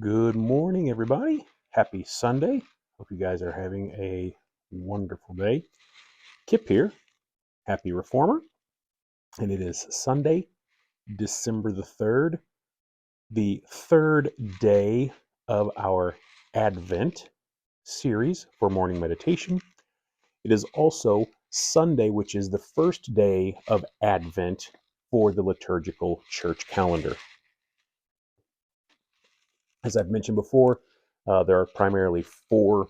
Good morning, everybody. Happy Sunday. Hope you guys are having a wonderful day. Kip here, happy Reformer, and it is Sunday, December the 3rd, the third day of our Advent series for morning meditation. It is also Sunday, which is the first day of Advent for the liturgical church calendar. As I've mentioned before, there are primarily four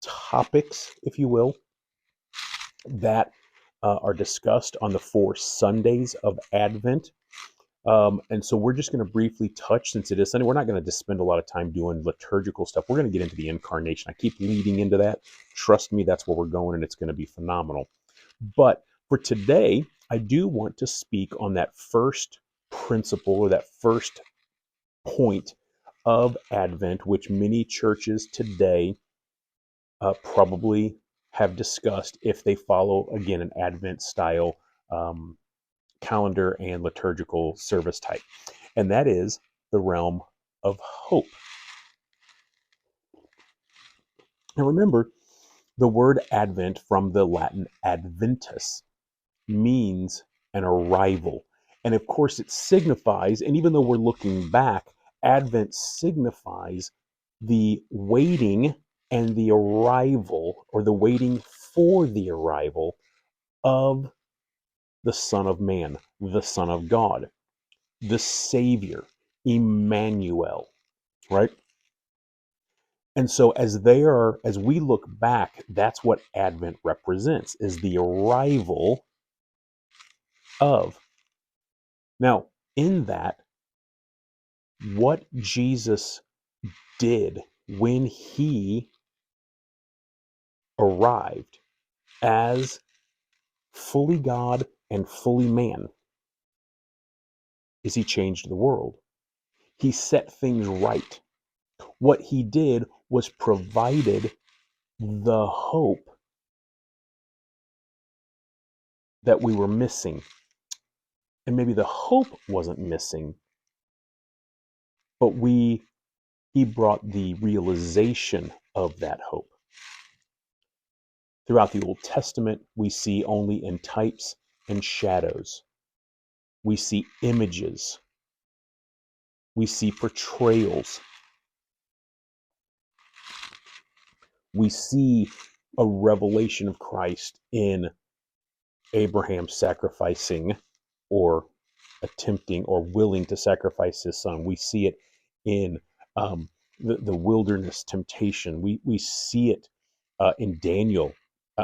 topics, if you will, that are discussed on the four Sundays of Advent. And so we're just going to briefly touch, since it is Sunday, we're not going to just spend a lot of time doing liturgical stuff. We're going to get into the incarnation. I keep leading into that. Trust me, that's where we're going, and it's going to be phenomenal. But for today, I do want to speak on that first principle or that first point of Advent, which many churches today probably have discussed if they follow, again, an Advent style calendar and liturgical service type. And that is the realm of hope. Now remember, the word Advent from the Latin adventus means an arrival. And of course, it signifies, and even though we're looking back, Advent signifies the waiting and the arrival, or the waiting for the arrival of the Son of Man, the Son of God, the Savior, Emmanuel, right? And so as we look back, that's what Advent represents, is the arrival of. Now, in that, what Jesus did when he arrived as fully God and fully man is he changed the world. He set things right. What he did was provided the hope that we were missing. And maybe the hope wasn't missing, but he brought the realization of that hope. Throughout the Old Testament, we see only in types and shadows. We see images. We see portrayals. We see a revelation of Christ in Abraham sacrificing or attempting or willing to sacrifice his son. We see it in the wilderness temptation. We see it in Daniel,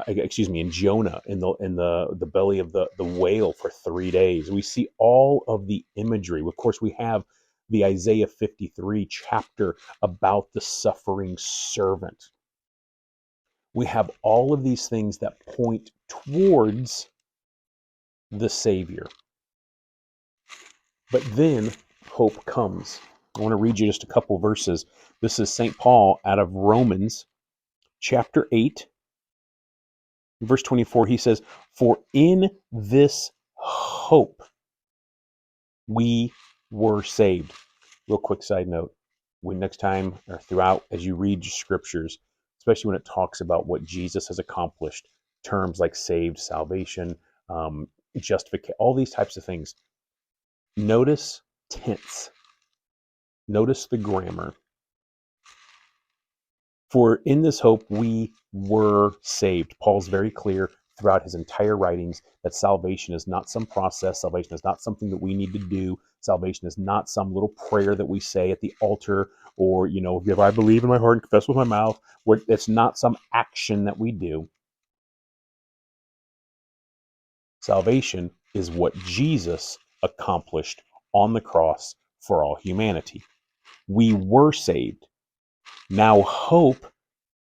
in Jonah, in the belly of the whale for 3 days. We see all of the imagery. Of course, we have the Isaiah 53 chapter about the suffering servant. We have all of these things that point towards the Savior. But then hope comes. I want to read you just a couple verses. This is St. Paul out of Romans chapter 8, verse 24. He says, "For in this hope we were saved." Real quick side note. When next time or throughout, as you read scriptures, especially when it talks about what Jesus has accomplished, terms like saved, salvation, justification, all these types of things, notice tense. Notice the grammar. For in this hope we were saved. Paul's very clear throughout his entire writings that salvation is not some process. Salvation is not something that we need to do. Salvation is not some little prayer that we say at the altar, or, if I believe in my heart and confess with my mouth. It's not some action that we do. Salvation is what Jesus accomplished on the cross for all humanity. We were saved. Now, hope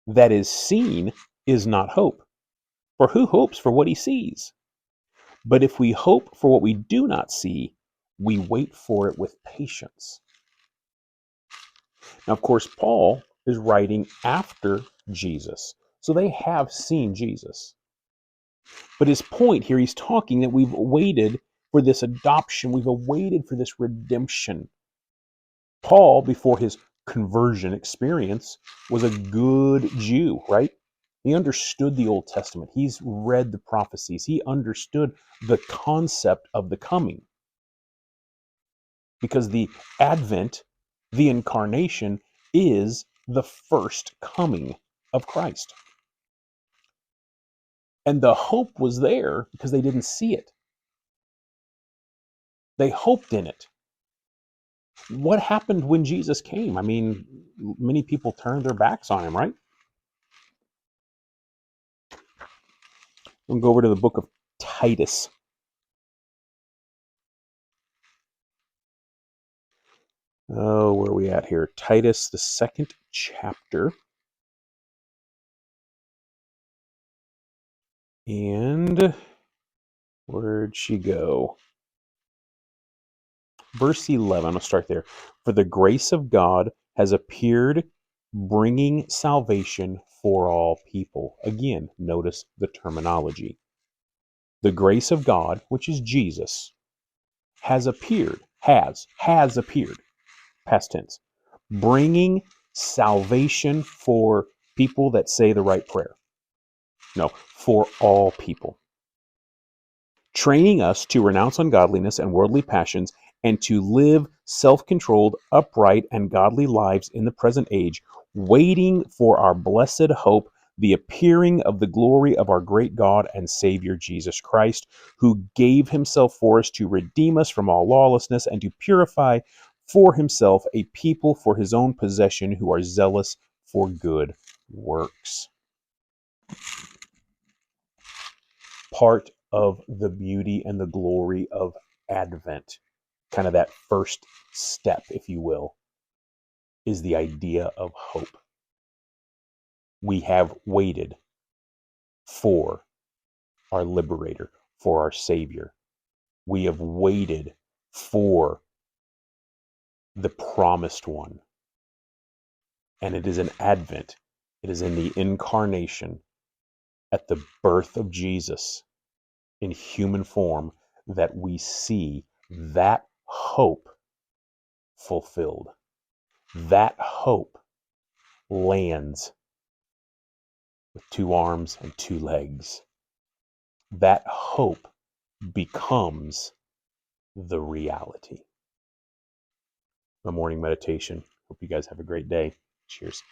that is seen is not hope. For who hopes for what he sees? But if we hope for what we do not see, we wait for it with patience. Now, of course, Paul is writing after Jesus, so they have seen Jesus. But his point here, he's talking that we've waited for this adoption, we've awaited for this redemption. Paul, before his conversion experience was a good Jew, right? He understood the Old Testament. He's read the prophecies. He understood the concept of the coming. Because the Advent, the incarnation, is the first coming of Christ. And the hope was there because they didn't see it. They hoped in it. What happened when Jesus came? I mean, many people turned their backs on him, right? We'll go over to the book of Titus. Oh, where are we at here? Titus, the 2nd chapter. And where'd she go? Verse 11, I'll start there. For the grace of God has appeared, bringing salvation for all people. Again, notice the terminology. The grace of God, which is Jesus, has appeared, has appeared, past tense, bringing salvation for people that say the right prayer. No, for all people. Training us to renounce ungodliness and worldly passions and to live self-controlled, upright, and godly lives in the present age, waiting for our blessed hope, the appearing of the glory of our great God and Savior Jesus Christ, who gave himself for us to redeem us from all lawlessness and to purify for himself a people for his own possession who are zealous for good works. Part of the beauty and the glory of Advent, kind of that first step, if you will, is the idea of hope. We have waited for our liberator, for our Savior. We have waited for the promised one. And it is in Advent, it is in the incarnation, at the birth of Jesus in human form, that we see that hope fulfilled. That hope lands with 2 arms and 2 legs. That hope becomes the reality. My morning meditation. Hope you guys have a great day. Cheers.